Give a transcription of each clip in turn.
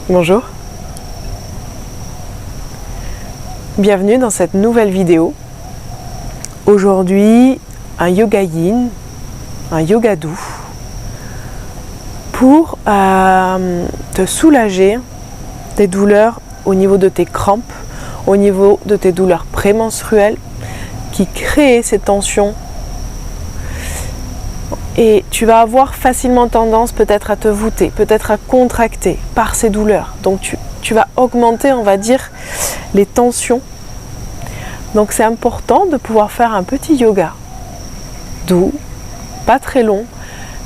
Bonjour. Bienvenue dans cette nouvelle vidéo. Aujourd'hui, un yoga yin, un yoga doux pour te soulager des douleurs au niveau de tes crampes, au niveau de tes douleurs prémenstruelles qui créent ces tensions. Et tu vas avoir facilement tendance peut-être à te voûter, peut-être à contracter par ces douleurs. Donc tu vas augmenter, on va dire, les tensions. Donc c'est important de pouvoir faire un petit yoga doux, pas très long,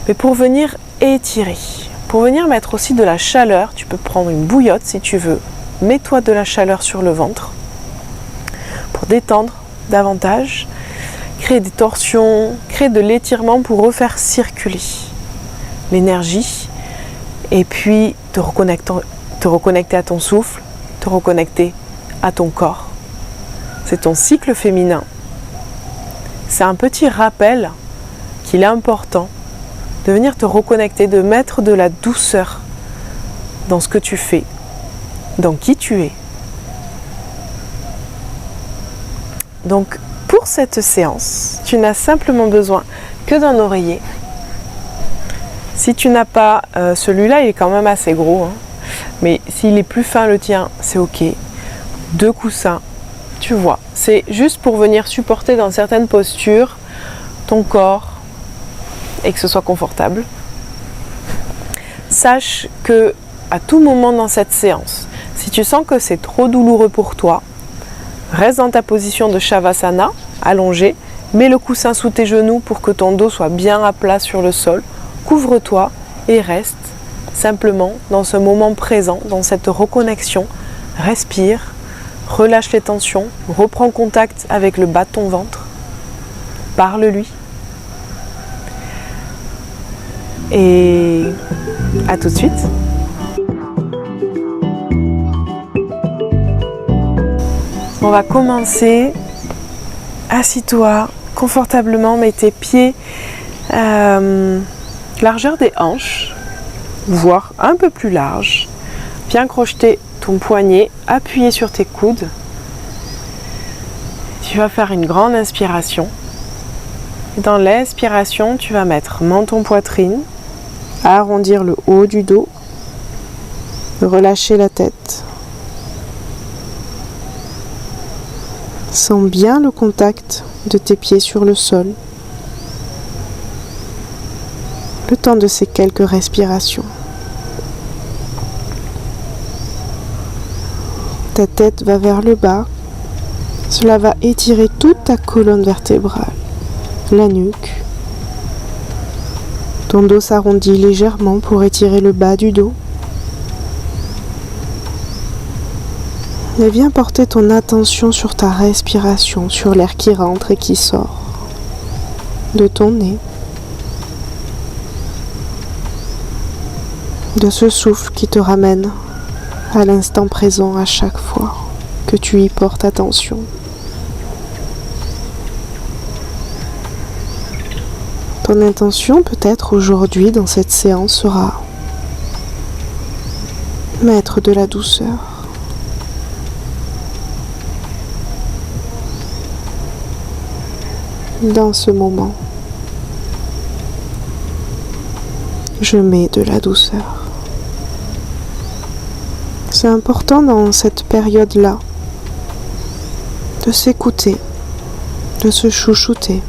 mais pour venir étirer. Pour venir mettre aussi de la chaleur, tu peux prendre une bouillotte si tu veux. Mets-toi de la chaleur sur le ventre pour détendre davantage. Créer des torsions, créer de l'étirement pour refaire circuler l'énergie et puis te reconnecter à ton souffle, te reconnecter à ton corps. C'est ton cycle féminin. C'est un petit rappel qu'il est important de venir te reconnecter, de mettre de la douceur dans ce que tu fais, dans qui tu es. Donc, pour cette séance, tu n'as simplement besoin que d'un oreiller. Si tu n'as pas celui-là, il est quand même assez gros, hein. Mais s'il est plus fin le tien, c'est ok. 2 coussins, tu vois. C'est juste pour venir supporter dans certaines postures ton corps et que ce soit confortable. Sache que à tout moment dans cette séance, si tu sens que c'est trop douloureux pour toi, reste dans ta position de Shavasana, allongé, mets le coussin sous tes genoux pour que ton dos soit bien à plat sur le sol, couvre-toi et reste simplement dans ce moment présent, dans cette reconnexion. Respire, relâche les tensions, reprends contact avec le bas de ton ventre, parle-lui. Et à tout de suite. On va commencer. Assis-toi confortablement, mets tes pieds largeur des hanches, voire un peu plus large. Bien crocheter ton poignet, appuyer sur tes coudes. Tu vas faire une grande inspiration. Dans l'inspiration, tu vas mettre menton poitrine, arrondir le haut du dos, relâcher la tête. Sens bien le contact de tes pieds sur le sol. Le temps de ces quelques respirations. Ta tête va vers le bas. Cela va étirer toute ta colonne vertébrale, la nuque. Ton dos s'arrondit légèrement pour étirer le bas du dos. Et viens porter ton attention sur ta respiration, sur l'air qui rentre et qui sort de ton nez, de ce souffle qui te ramène à l'instant présent à chaque fois que tu y portes attention. Ton intention peut-être aujourd'hui dans cette séance sera mettre de la douceur. Dans ce moment, je mets de la douceur. C'est important dans cette période-là de s'écouter, de se chouchouter.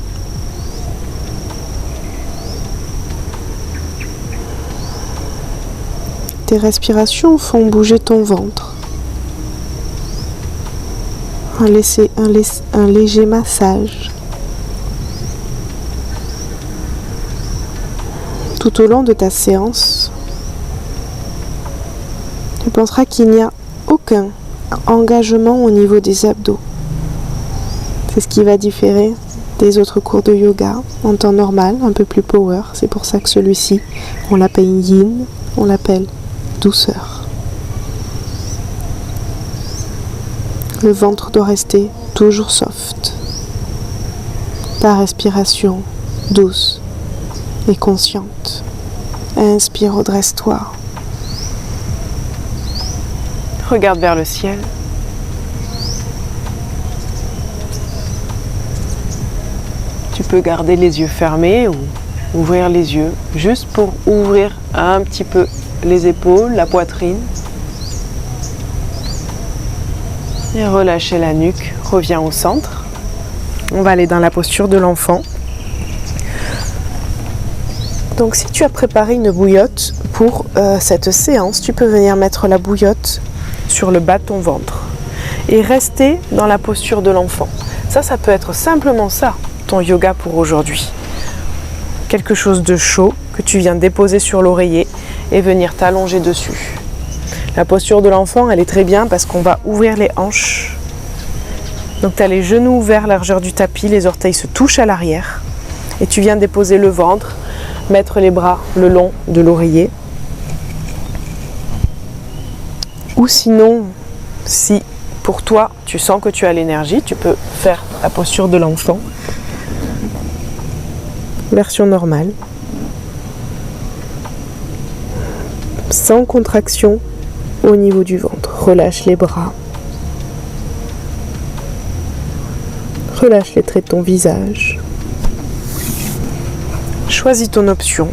Tes respirations font bouger ton ventre. Un léger massage. Tout au long de ta séance, tu penseras qu'il n'y a aucun engagement au niveau des abdos. C'est ce qui va différer des autres cours de yoga en temps normal, un peu plus power. C'est pour ça que celui-ci, on l'appelle yin, on l'appelle douceur. Le ventre doit rester toujours soft. Ta respiration douce et consciente. Inspire, redresse-toi. Regarde vers le ciel. Tu peux garder les yeux fermés ou ouvrir les yeux, juste pour ouvrir un petit peu les épaules, la poitrine. Et relâcher la nuque, reviens au centre. On va aller dans la posture de l'enfant. Donc si tu as préparé une bouillotte pour cette séance, tu peux venir mettre la bouillotte sur le bas de ton ventre et rester dans la posture de l'enfant. Ça peut être simplement ça, ton yoga pour aujourd'hui. Quelque chose de chaud que tu viens déposer sur l'oreiller et venir t'allonger dessus. La posture de l'enfant, elle est très bien parce qu'on va ouvrir les hanches. Donc tu as les genoux ouverts, largeur du tapis, les orteils se touchent à l'arrière. Et tu viens déposer le ventre, mettre les bras le long de l'oreiller. Ou sinon, si pour toi, tu sens que tu as l'énergie, tu peux faire la posture de l'enfant. Version normale. Sans contraction au niveau du ventre. Relâche les bras. Relâche les traits de ton visage. Choisis ton option.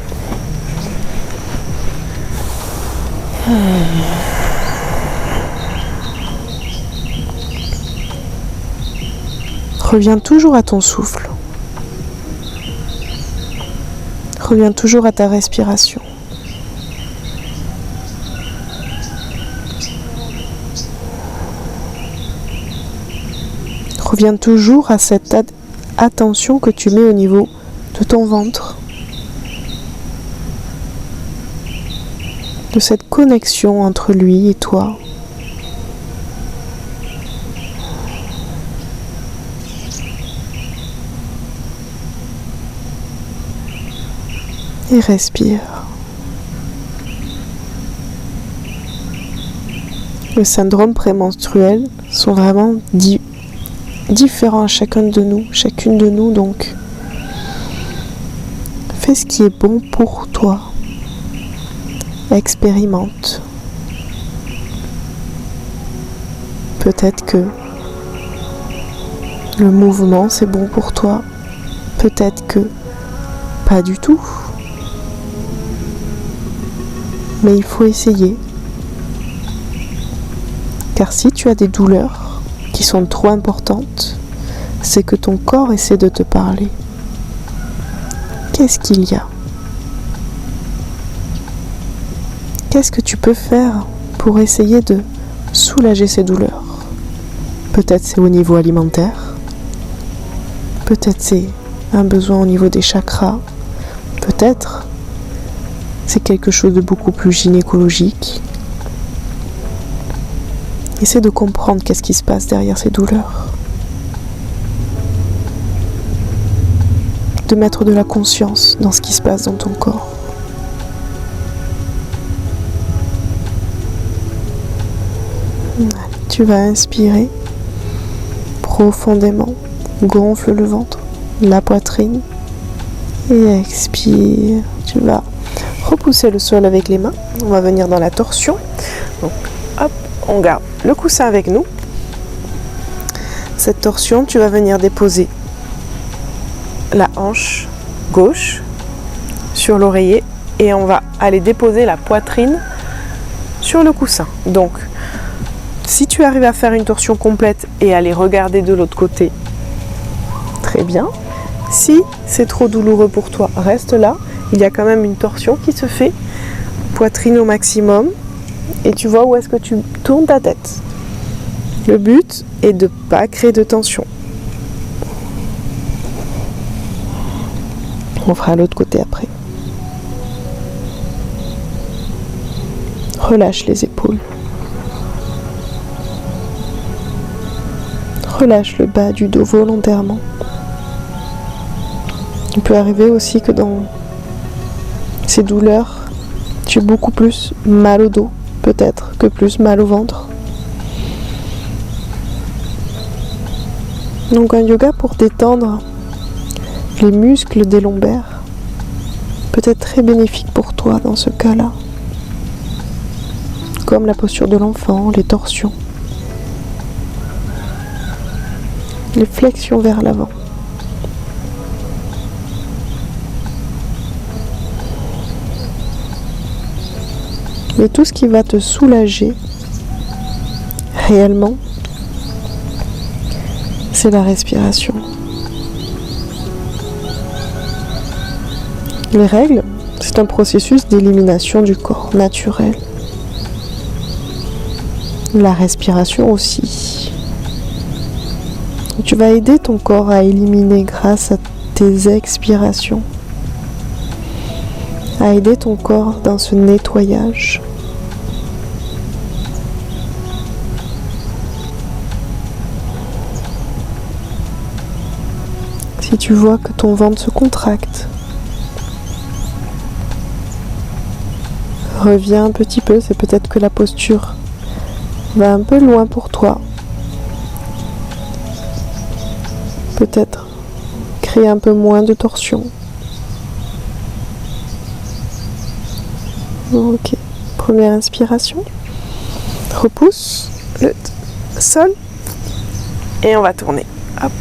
Reviens toujours à ton souffle. Reviens toujours à ta respiration. Reviens toujours à cette attention que tu mets au niveau de ton ventre. De cette connexion entre lui et toi. Et respire. Le syndrome prémenstruel sont vraiment différents à chacune de nous, donc fais ce qui est bon pour toi. Expérimente. Peut-être que le mouvement c'est bon pour toi, peut-être que pas du tout. Mais il faut essayer. Car si tu as des douleurs qui sont trop importantes, c'est que ton corps essaie de te parler. Qu'est-ce qu'il y a ? Qu'est-ce que tu peux faire pour essayer de soulager ces douleurs ? Peut-être c'est au niveau alimentaire, peut-être c'est un besoin au niveau des chakras, peut-être c'est quelque chose de beaucoup plus gynécologique. Essaie de comprendre qu'est-ce qui se passe derrière ces douleurs. De mettre de la conscience dans ce qui se passe dans ton corps. Tu vas inspirer profondément, gonfle le ventre, la poitrine et expire. Tu vas repousser le sol avec les mains. On va venir dans la torsion. Donc, hop, on garde le coussin avec nous. Cette torsion, tu vas venir déposer la hanche gauche sur l'oreiller et on va aller déposer la poitrine sur le coussin. Donc, si tu arrives à faire une torsion complète et aller regarder de l'autre côté, très bien. Si c'est trop douloureux pour toi, reste là. Il y a quand même une torsion qui se fait, poitrine au maximum, et tu vois où est-ce que tu tournes ta tête. Le but est de ne pas créer de tension. On fera l'autre côté après. Relâche les épaules. Relâche le bas du dos volontairement. Il peut arriver aussi que dans ces douleurs, tu aies beaucoup plus mal au dos, peut-être, que plus mal au ventre. Donc un yoga pour détendre les muscles des lombaires peut être très bénéfique pour toi dans ce cas-là. comme la posture de l'enfant, les torsions, les flexions vers l'avant. Mais tout ce qui va te soulager réellement, c'est la respiration. Les règles, c'est un processus d'élimination du corps naturel. La respiration aussi. Tu vas aider ton corps à éliminer grâce à tes expirations. À aider ton corps dans ce nettoyage. Si tu vois que ton ventre se contracte, reviens un petit peu, c'est peut-être que la posture va un peu loin pour toi. Peut-être créer un peu moins de torsion. Ok, première inspiration. Repousse le sol et on va tourner. Hop.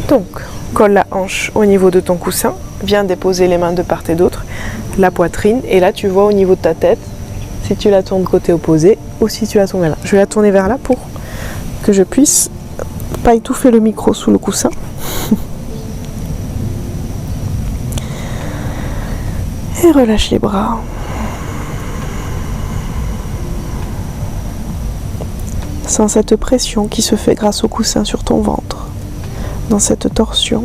Donc, colle la hanche au niveau de ton coussin, viens déposer les mains de part et d'autre, la poitrine, et là tu vois au niveau de ta tête, si tu la tournes côté opposé ou si tu la tournes vers là. Je vais la tourner vers là pour que je puisse pas étouffer le micro sous le coussin. Et relâche les bras. Sens cette pression qui se fait grâce au coussin sur ton ventre, dans cette torsion.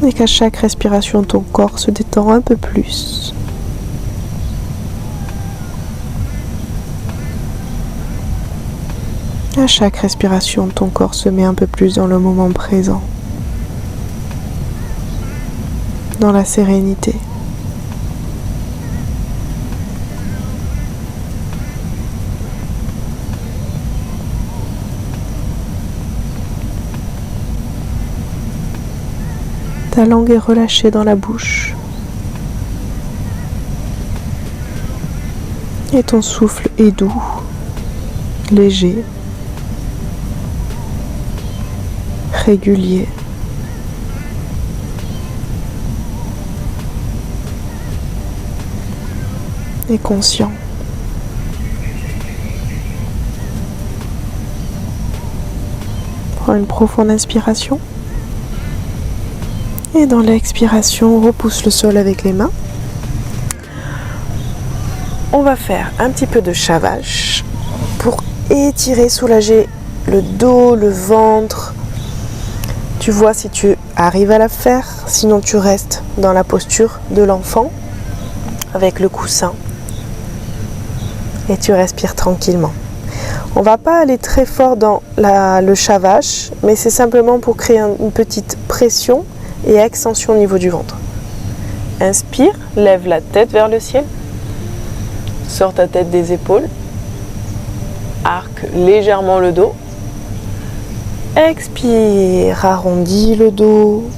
Et qu'à chaque respiration, ton corps se détend un peu plus. À chaque respiration, ton corps se met un peu plus dans le moment présent, dans la sérénité. Ta langue est relâchée dans la bouche. Et ton souffle est doux, léger, régulier. Et conscient. Prends une profonde inspiration. Et dans l'expiration, repousse le sol avec les mains. On va faire un petit peu de chavage pour étirer, soulager le dos, le ventre. Tu vois si tu arrives à la faire, sinon tu restes dans la posture de l'enfant avec le coussin et tu respires tranquillement. On va pas aller très fort dans le chavage, mais c'est simplement pour créer une petite pression et extension au niveau du ventre. Inspire, lève la tête vers le ciel, sors ta tête des épaules, arque légèrement le dos, expire, arrondis le dos,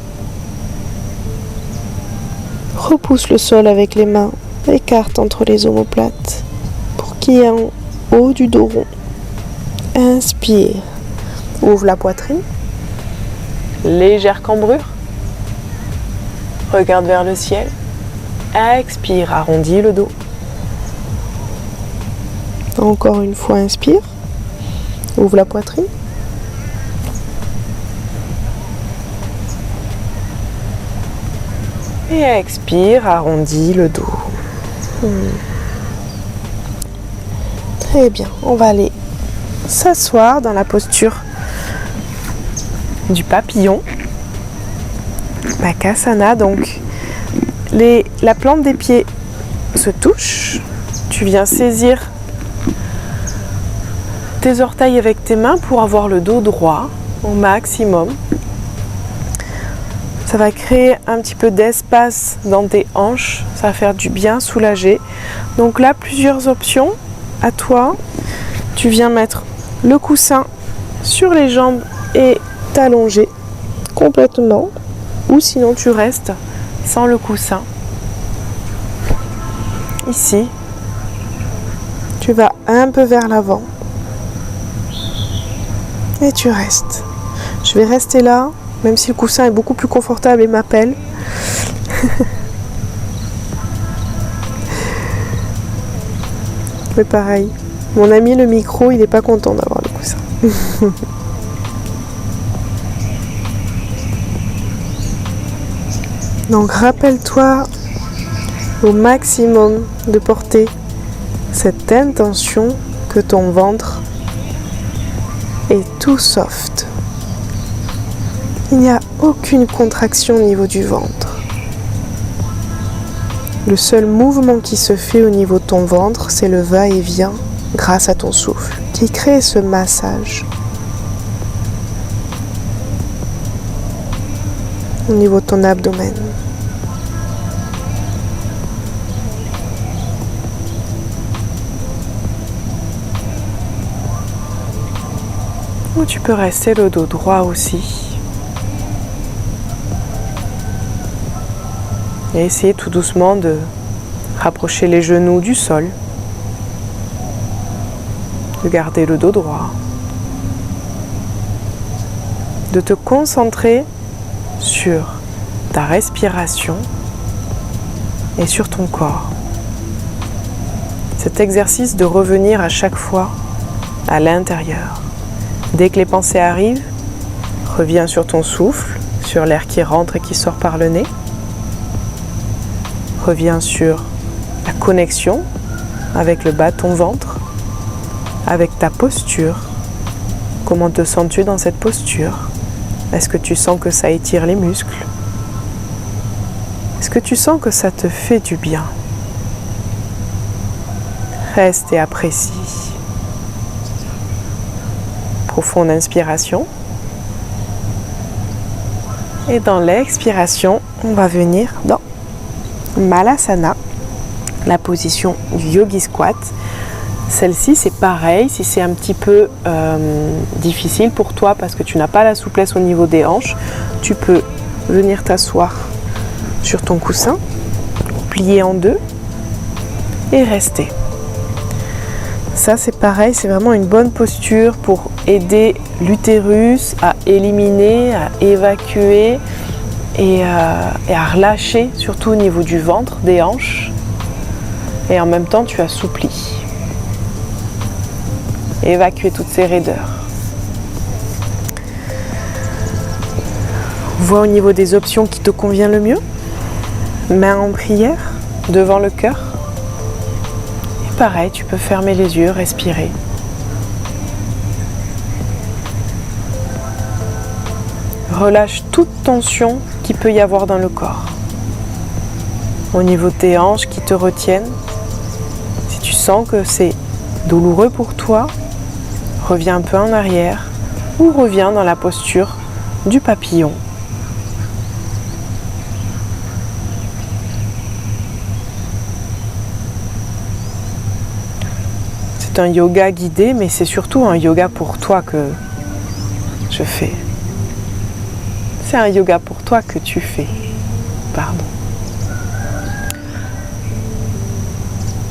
repousse le sol avec les mains, écarte entre les omoplates pour qu'il y ait un haut du dos rond. Inspire, ouvre la poitrine, légère cambrure. Regarde vers le ciel. Expire, arrondis le dos. Encore une fois, inspire. Ouvre la poitrine. Et expire, arrondis le dos. Très bien, on va aller s'asseoir dans la posture du papillon. Bakasana, donc la plante des pieds se touche. Tu viens saisir tes orteils avec tes mains pour avoir le dos droit au maximum. Ça va créer un petit peu d'espace dans tes hanches, ça va faire du bien, soulager. Donc là, plusieurs options à toi. Tu viens mettre le coussin sur les jambes et t'allonger complètement. Ou sinon tu restes sans le coussin. Ici, tu vas un peu vers l'avant. Et tu restes. Je vais rester là, même si le coussin est beaucoup plus confortable et m'appelle. Mais pareil, mon ami le micro, il n'est pas content d'avoir le coussin. Donc rappelle-toi au maximum de porter cette intention que ton ventre est tout soft. Il n'y a aucune contraction au niveau du ventre. Le seul mouvement qui se fait au niveau de ton ventre, c'est le va-et-vient grâce à ton souffle, qui crée ce massage. Au niveau de ton abdomen. Ou tu peux rester le dos droit aussi. Et essayer tout doucement de rapprocher les genoux du sol. De garder le dos droit. De te concentrer sur ta respiration et sur ton corps. Cet exercice de revenir à chaque fois à l'intérieur. Dès que les pensées arrivent, reviens sur ton souffle, sur l'air qui rentre et qui sort par le nez. Reviens sur la connexion avec le bas de ton ventre, avec ta posture. Comment te sens-tu dans cette posture ? Est-ce que tu sens que ça étire les muscles ? Est-ce que tu sens que ça te fait du bien ? Reste et apprécie. Profonde inspiration. Et dans l'expiration, on va venir dans Malasana, la position du Yogi Squat. Celle-ci, c'est pareil, si c'est un petit peu difficile pour toi parce que tu n'as pas la souplesse au niveau des hanches, tu peux venir t'asseoir sur ton coussin, plier en deux et rester. Ça, c'est pareil, c'est vraiment une bonne posture pour aider l'utérus à éliminer, à évacuer et à relâcher, surtout au niveau du ventre, des hanches. Et en même temps, tu assouplis. Évacuer toutes ces raideurs. Vois au niveau des options qui te convient le mieux. Main en prière, devant le cœur. Et pareil, tu peux fermer les yeux, respirer. Relâche toute tension qu'il peut y avoir dans le corps. Au niveau de tes hanches qui te retiennent, si tu sens que c'est douloureux pour toi, reviens un peu en arrière ou reviens dans la posture du papillon. C'est un yoga guidé, mais c'est surtout un yoga pour toi que je fais. C'est un yoga pour toi que tu fais. Pardon.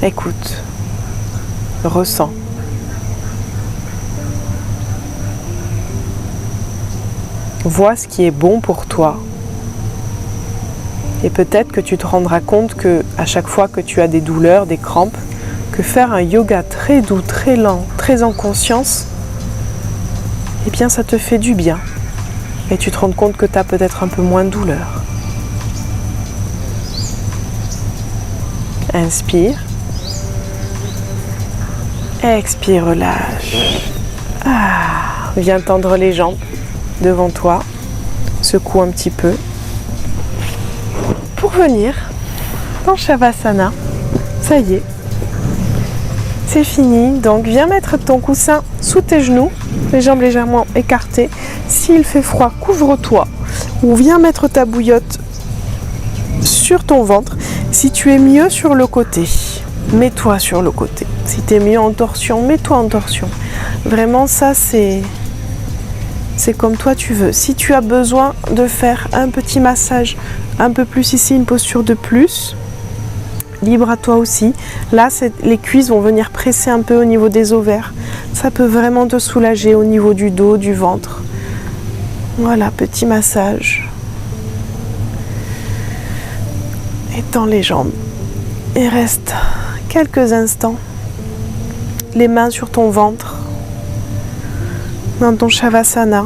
Écoute, ressens. Vois ce qui est bon pour toi. Et peut-être que tu te rendras compte que à chaque fois que tu as des douleurs, des crampes, que faire un yoga très doux, très lent, très en conscience, eh bien ça te fait du bien. Et tu te rends compte que tu as peut-être un peu moins de douleur. Inspire. Expire, relâche. Viens tendre les jambes devant toi. Secoue un petit peu. Pour venir dans Shavasana. Ça y est. C'est fini. Donc viens mettre ton coussin sous tes genoux. Les jambes légèrement écartées. S'il fait froid, couvre-toi. Ou viens mettre ta bouillotte sur ton ventre. Si tu es mieux sur le côté, mets-toi sur le côté. Si tu es mieux en torsion, mets-toi en torsion. Vraiment, ça, c'est comme toi tu veux. Si tu as besoin de faire un petit massage, un peu plus ici, une posture de plus, libre à toi aussi. Là, les cuisses vont venir presser un peu au niveau des ovaires. Ça peut vraiment te soulager au niveau du dos, du ventre. Voilà, petit massage. Étends les jambes. Et reste quelques instants. Les mains sur ton ventre. Dans ton Shavasana.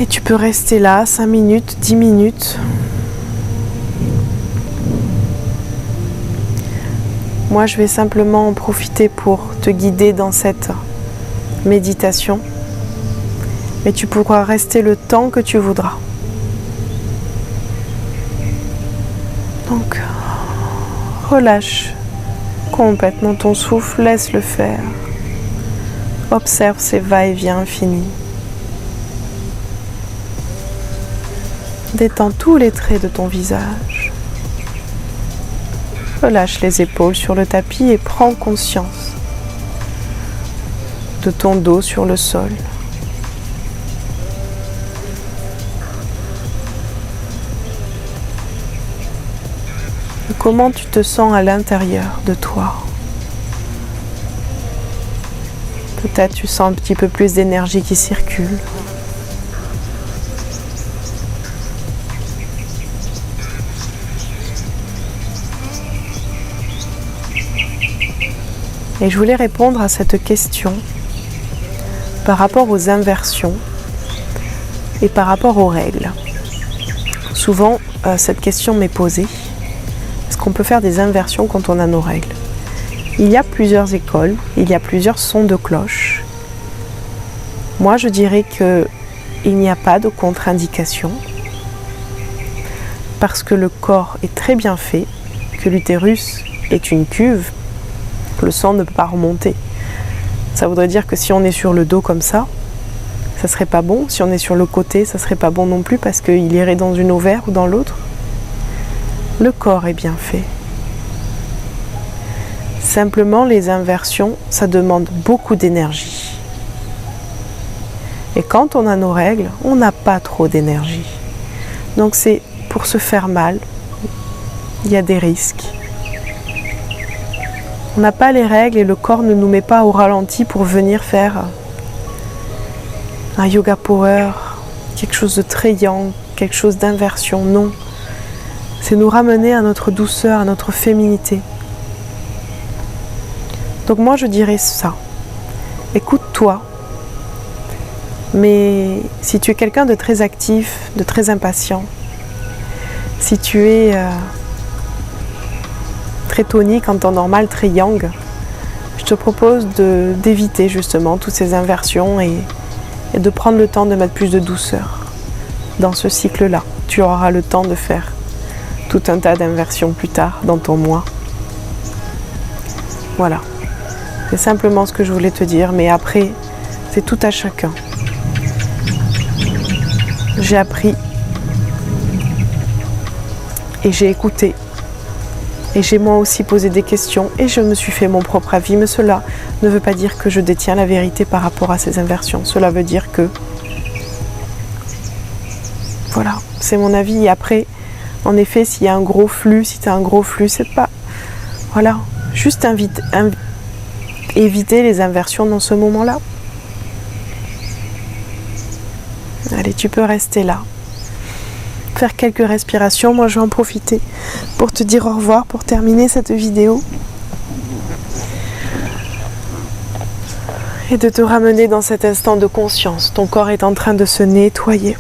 Et tu peux rester là 5 minutes, 10 minutes. Moi, je vais simplement en profiter pour te guider dans cette méditation. Mais tu pourras rester le temps que tu voudras. Donc, relâche complètement ton souffle, laisse-le faire. Observe ces va-et-vient infinis. Détends tous les traits de ton visage. Relâche les épaules sur le tapis et prends conscience de ton dos sur le sol. Et comment tu te sens à l'intérieur de toi? Peut-être tu sens un petit peu plus d'énergie qui circule. Et je voulais répondre à cette question par rapport aux inversions et par rapport aux règles. Souvent, cette question m'est posée. Est-ce qu'on peut faire des inversions quand on a nos règles? Il y a plusieurs écoles, il y a plusieurs sons de cloche. Moi, je dirais qu'il n'y a pas de contre-indication parce que le corps est très bien fait, que l'utérus est une cuve. Le sang ne peut pas remonter. Ça voudrait dire que si on est sur le dos comme ça serait pas bon. Si on est sur le côté, ça serait pas bon non plus parce qu'il irait dans une ovaire ou dans l'autre. Le corps est bien fait. Simplement, les inversions, ça demande beaucoup d'énergie. Et quand on a nos règles, on n'a pas trop d'énergie. Donc c'est pour se faire mal, il y a des risques. On n'a pas les règles et le corps ne nous met pas au ralenti pour venir faire un yoga power, quelque chose de très yang, quelque chose d'inversion. Non. C'est nous ramener à notre douceur, à notre féminité. Donc moi je dirais ça. Écoute-toi. Mais si tu es quelqu'un de très actif, de très impatient, si tu es très tonique en temps normal, très yang, je te propose d'éviter justement toutes ces inversions et de prendre le temps de mettre plus de douceur dans ce cycle-là. Tu auras le temps de faire tout un tas d'inversions plus tard dans ton mois. Voilà. C'est simplement ce que je voulais te dire, mais après, c'est tout à chacun. J'ai appris et j'ai écouté et j'ai moi aussi posé des questions et je me suis fait mon propre avis, mais cela ne veut pas dire que je détiens la vérité par rapport à ces inversions. Cela veut dire que voilà, c'est mon avis. Et après, en effet, s'il y a un gros flux, si tu as un gros flux, c'est pas... Voilà, juste éviter les inversions dans ce moment-là. Allez, tu peux rester là. Faire quelques respirations. Moi, je vais en profiter pour te dire au revoir, pour terminer cette vidéo. Et de te ramener dans cet instant de conscience. Ton corps est en train de se nettoyer.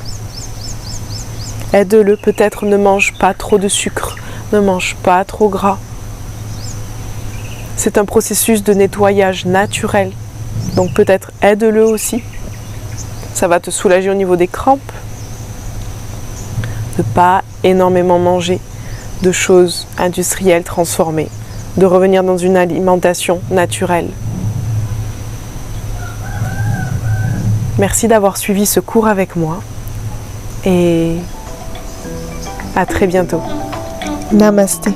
Aide-le, peut-être ne mange pas trop de sucre, ne mange pas trop gras. C'est un processus de nettoyage naturel. Donc peut-être aide-le aussi. Ça va te soulager au niveau des crampes. De ne pas énormément manger de choses industrielles transformées. De revenir dans une alimentation naturelle. Merci d'avoir suivi ce cours avec moi. Et À très bientôt. Namasté.